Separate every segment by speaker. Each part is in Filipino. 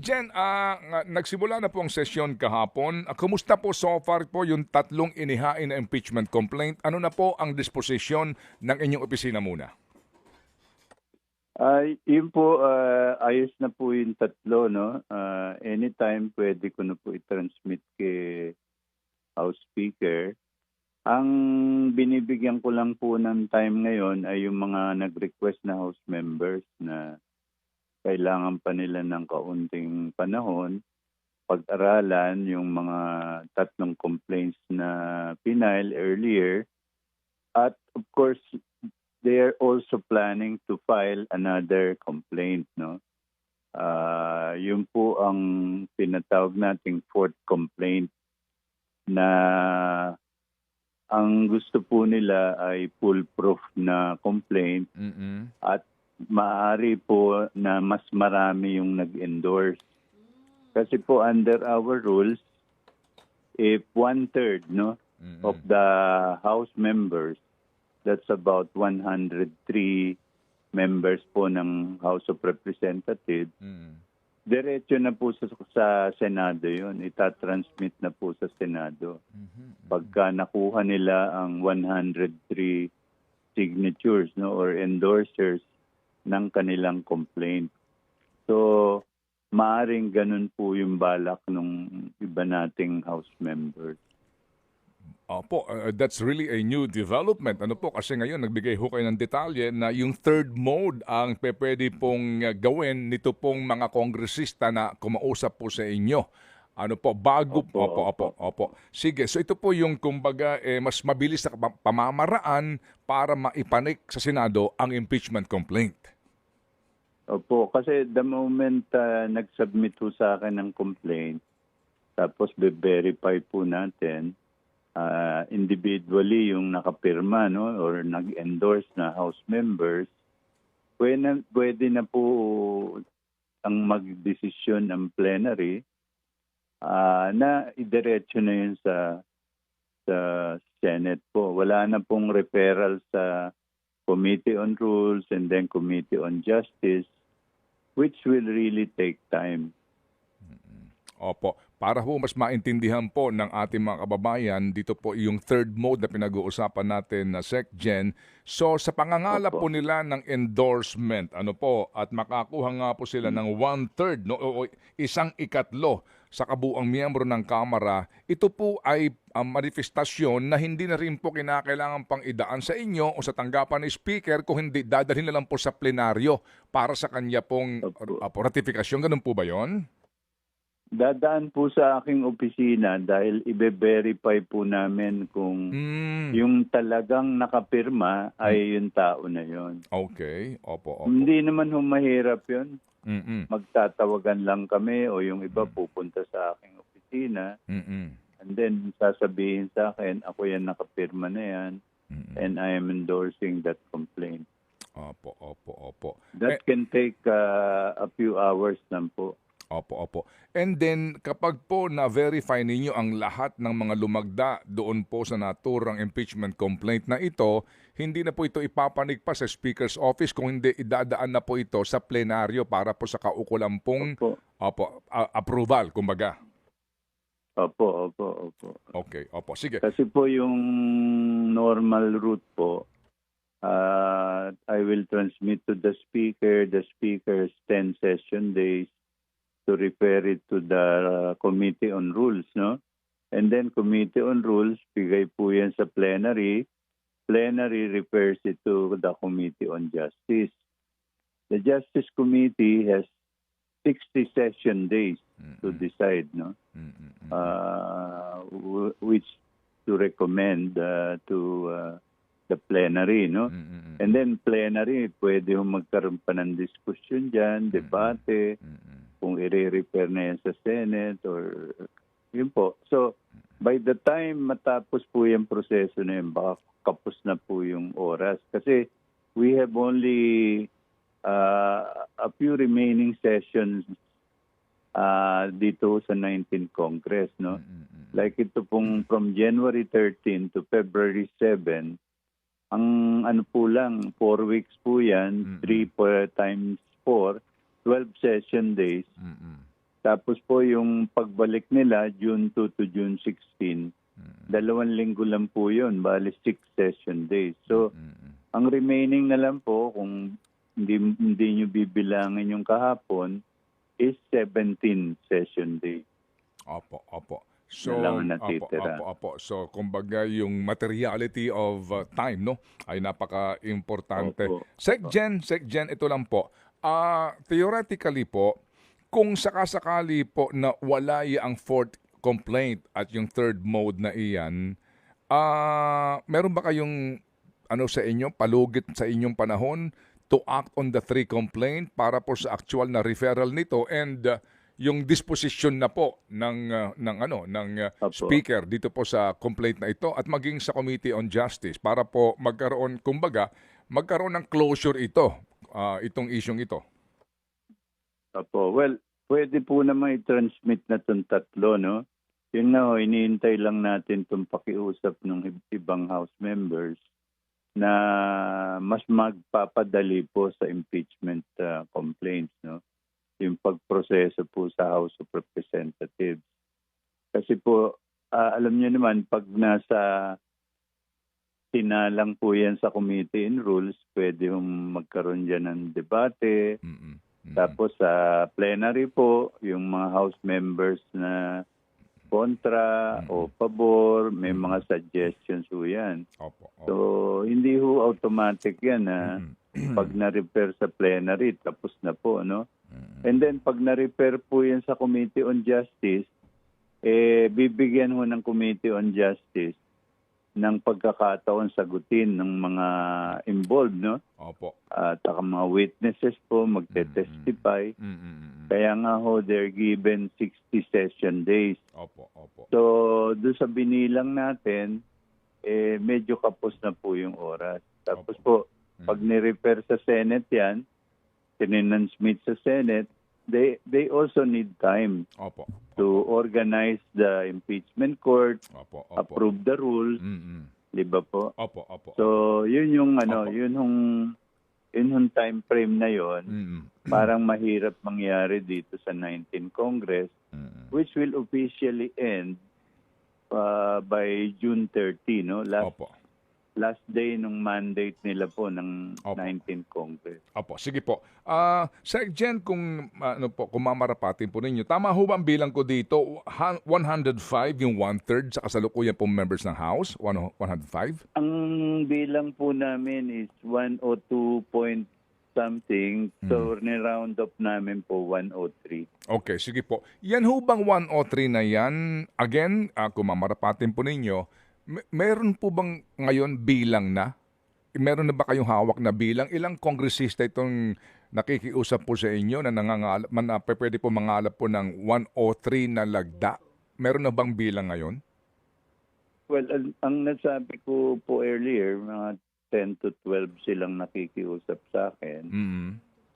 Speaker 1: Jen, nagsimula na po ang sesyon kahapon. Kumusta po so far po yung tatlong inihain na impeachment complaint? Ano na po ang disposisyon ng inyong opisina muna?
Speaker 2: Yun po, ayos na po yung tatlo, no? Anytime pwede ko na po i-transmit kay House Speaker. Ang binibigyan ko lang po ng time ngayon ay yung mga nag-request na House members na kailangan pa nila ng kaunting panahon, pag-aralan yung mga tatlong complaints na pinail earlier. At of course, they are also planning to file another complaint, no? Yun po ang tinatawag nating fourth complaint na ang gusto po nila ay foolproof na complaint at maaari po na mas marami yung nag-endorse. Kasi po under our rules, if 1/3 of the House members, that's about 103 members po ng House of Representatives, diretso na po sa Senado yun. Itatransmit na po sa Senado. Pagka nakuha nila ang 103 signatures or endorsers ng kanilang complaint. So, maaring ganun po yung balak ng iba nating House members.
Speaker 1: Opo, that's really a new development. Ano po, kasi ngayon nagbigay ho kayo ng detalye na yung third mode ang pwede pong gawin nito pong mga kongresista na kumausap po sa inyo. Ano po, bago opo. Sige, so ito po yung kumbaga mas mabilis na pamamaraan para maipanik sa Senado ang impeachment complaint.
Speaker 2: Opo, kasi the moment nag-submit po sa akin ng complaint, tapos be-verify po natin individually yung nakapirma or nag-endorse na House members, pwede na po ang magdesisyon ng plenary na idiretso na yun sa Senate po. Wala na pong referral sa Committee on Rules and then Committee on Justice, which will really take time.
Speaker 1: Opo. Para po mas maintindihan po ng ating mga kababayan, dito po yung third mode na pinag-uusapan natin na SecGen. So sa pangangala po nila ng endorsement, at makakuha nga po sila ng 1/3, o 1/3 sa kabuuang miyembro ng Kamara, ito po ay manifestasyon na hindi na rin po kinakailangan pang idaan sa inyo o sa tanggapan ni Speaker, kung hindi dadalhin na lang po sa plenaryo para sa kanya pong ratifikasyon. Ganun po ba yon?
Speaker 2: Dadaan po sa aking opisina dahil ibe-verify po namin kung yung talagang nakapirma ay yung tao na yon.
Speaker 1: Okay, opo.
Speaker 2: Hindi naman mahirap yun. Magtatawagan lang kami o yung iba pupunta sa aking opisina. And then sasabihin sa akin, ako yan nakapirma na yan and I am endorsing that complaint.
Speaker 1: Opo.
Speaker 2: That can take a few hours lang po.
Speaker 1: Opo. And then, kapag po na-verify ninyo ang lahat ng mga lumagda doon po sa naturang impeachment complaint na ito, hindi na po ito ipapanig pa sa Speaker's Office, kung hindi idadaan na po ito sa plenaryo para po sa kaukulang pong approval, kumbaga.
Speaker 2: Opo.
Speaker 1: Okay, opo. Sige.
Speaker 2: Kasi po yung normal route po, I will transmit to the Speaker's 10 session days to refer it to the Committee on Rules, And then Committee on Rules, bigay po yan sa plenary. Plenary refers it to the Committee on Justice. The Justice Committee has 60 session days to decide, which to recommend to the plenary, And then plenary, pwede magkaroon pa ng discussion dyan, debate, kung i-refer na yan sa Senate or yun po. So, by the time matapos po yung proseso na yun, baka kapos na po yung oras. Kasi we have only a few remaining sessions dito sa 19th Congress, Like ito pong from January 13 to February 7, ang po lang, 4 weeks po yan, 3 times 4, 12 session days. Tapos po yung pagbalik nila, June 2 to June 16, 2 linggo lang po yun, bali 6 session days. So, ang remaining na lang po, kung hindi nyo bibilangin yung kahapon, is 17 session days.
Speaker 1: Opo.
Speaker 2: Na lang ang natitira.
Speaker 1: Opo. So, kumbaga yung materiality of time, no, ay napaka-importante.
Speaker 2: Opo.
Speaker 1: Sec Gen, ito lang po. Theoretically po, kung sakasakali po na wala ang fourth complaint at yung third mode na iyan, meron ba kayong sa inyo, palugit sa inyong panahon to act on the three complaint para po sa actual na referral nito and yung disposition na po ng speaker dito po sa complaint na ito at maging sa Committee on Justice para po magkaroon ng closure itong isyong ito.
Speaker 2: Opo. Well, pwede po naman i-transmit na itong tatlo, no? Yun na, iniintay lang natin itong pakiusap ng ibang House members na mas magpapadali po sa impeachment complaints, no? Yung pagproseso po sa House of Representatives. Kasi po, alam niyo naman, pag nasa sinalang po yan sa Committee in Rules, pwede magkaroon dyan ng debate. Tapos sa plenary po, yung mga House members na kontra o pabor, may mga suggestions po yan.
Speaker 1: Opo.
Speaker 2: So, hindi ho automatic yan na pag na-refer sa plenary, tapos na po, no? And then, pag na-refer po yan sa Committee on Justice, bibigyan ho ng Committee on Justice ng pagkakataon sagutin ng mga involved, no?
Speaker 1: Opo.
Speaker 2: At mga witnesses po magte-testify. Kaya nga ho, they're given 60 session days.
Speaker 1: Opo.
Speaker 2: So, doon sa binilang natin, medyo kapos na po yung oras. Tapos po, pag ni-refer sa Senate yan, tininansmit sa Senate, they also need time to organize the impeachment court, approve the rules, di ba po?
Speaker 1: Opo.
Speaker 2: So, yun yung yung time frame na yon, parang mahirap mangyari dito sa 19th Congress, which will officially end by June 30, no? Last day ng mandate nila po ng 19th Congress.
Speaker 1: Opo, sige po. Sec Gen, kung mamarapatin po ninyo, tama ho ba ang bilang ko dito? 105 yung 1/3 sa kasalukuyan pong members ng House? 105?
Speaker 2: Ang bilang po namin is 102 point something. So, ni-round up namin po 103.
Speaker 1: Okay, sige po. Yan ho bang 103 na yan? Again, kung mamarapatin po ninyo, meron po bang ngayon bilang na? Meron na ba kayong hawak na bilang? Ilang kongresista itong nakikiusap po sa inyo na pwede po mangalap po ng 103 na lagda? Meron na bang bilang ngayon?
Speaker 2: Well, ang nasabi ko po earlier, mga 10 to 12 silang nakikiusap sa akin.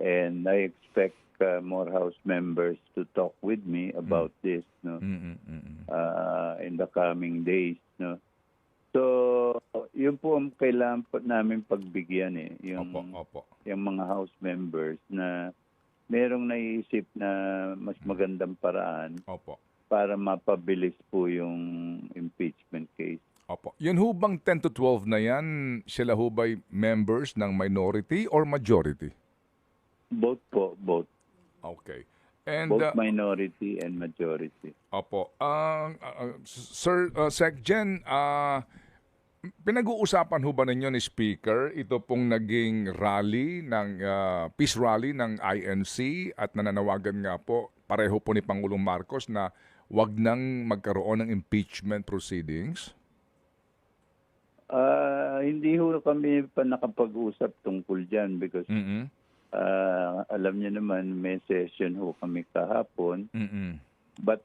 Speaker 2: And I expect more House members to talk with me about this, no? In the coming days, no? So, yun po ang kailangan po namin pagbigyan yung mga House members na merong naiisip na mas magandang paraan para mapabilis po yung impeachment case.
Speaker 1: Opo. Yun ho bang 10 to 12 na yan, sila ho ba'y members ng minority or majority?
Speaker 2: Both po, both.
Speaker 1: Okay. And,
Speaker 2: both minority and majority.
Speaker 1: Opo. Sir Sec Gen, pinag-uusapan ho ba ninyo ni Speaker ito pong naging rally ng peace rally ng INC at nananawagan nga po pareho po ni Pangulong Marcos na wag nang magkaroon ng impeachment proceedings?
Speaker 2: Hindi ho kami pa nakapag-usap tungkol dyan because alam niyo naman may session ho kami kahapon. But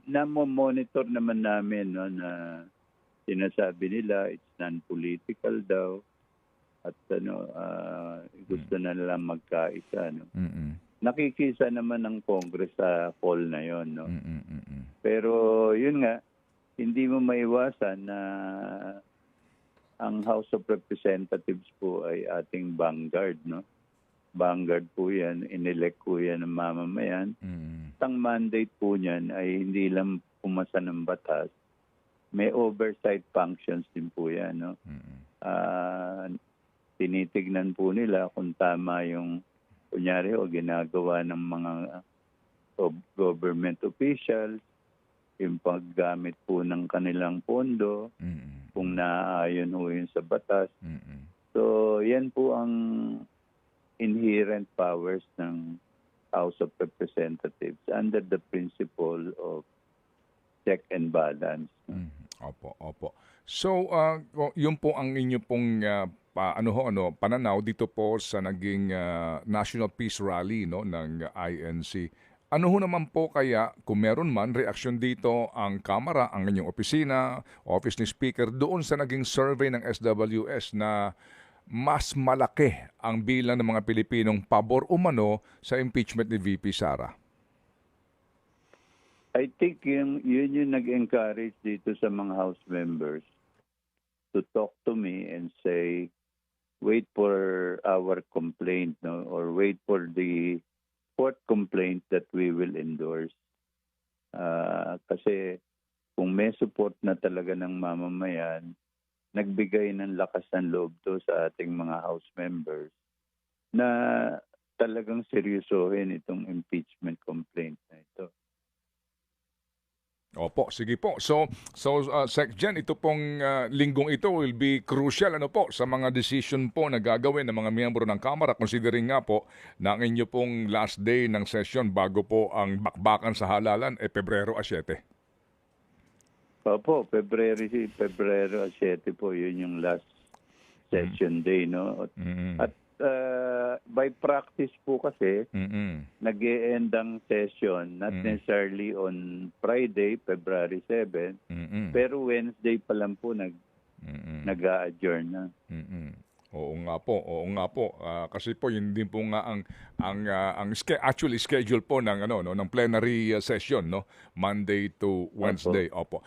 Speaker 2: na-monitor naman namin, no, na sinasabi nila it's non-political daw at gusto na lang magkaisa, no. Nakikisa naman ng Congress sa call na yon, no. Pero yun nga, hindi mo maiwasan na ang House of Representatives po ay ating vanguard, no. Vanguard po yan, inelect po yan ng mamamayan. Ang mandate po niyan ay hindi lang pumasa ng batas, may oversight functions din po yan. No? Tinitignan po nila kung tama yung, kunyari, o ginagawa ng mga government officials, yung paggamit po ng kanilang pondo, kung naaayon ho yun sa batas. So, yan po ang inherent powers ng House of Representatives under the principle of check and balance.
Speaker 1: Opo. So, yun po ang inyo pong pananaw dito po sa naging National Peace Rally, no, ng INC. Ano ho naman po kaya, kung meron man, reaksyon dito ang Kamara, ang inyong opisina, office ni Speaker, doon sa naging survey ng SWS na mas malaki ang bilang ng mga Pilipinong pabor umano sa impeachment ni VP Sara?
Speaker 2: I think yun yung nag-encourage dito sa mga House members to talk to me and say, wait for our complaint, no, or wait for the fourth complaint that we will endorse. Kasi kung may support na talaga ng mamamayan, nagbigay ng lakas ng loob to sa ating mga House members na talagang seryosohin itong impeachment complaint na ito.
Speaker 1: Opo, sige po. So Sec Gen, ito pong linggong ito will be crucial sa mga decision po na gagawin ng mga miyembro ng Kamara, considering nga po na ang inyo pong last day ng session bago po ang bakbakan sa halalan Pebrero 7.
Speaker 2: Opo, Pebrero 7 po, yun yung last session day, no? At by practice po kasi, nag-e-end ang session, not necessarily on Friday, February 7, pero Wednesday pa lang po nag-a-adjourn na.
Speaker 1: Oo nga po. Kasi po yun din po nga actually schedule po ng ng plenary session, no, Monday to Wednesday. Opo.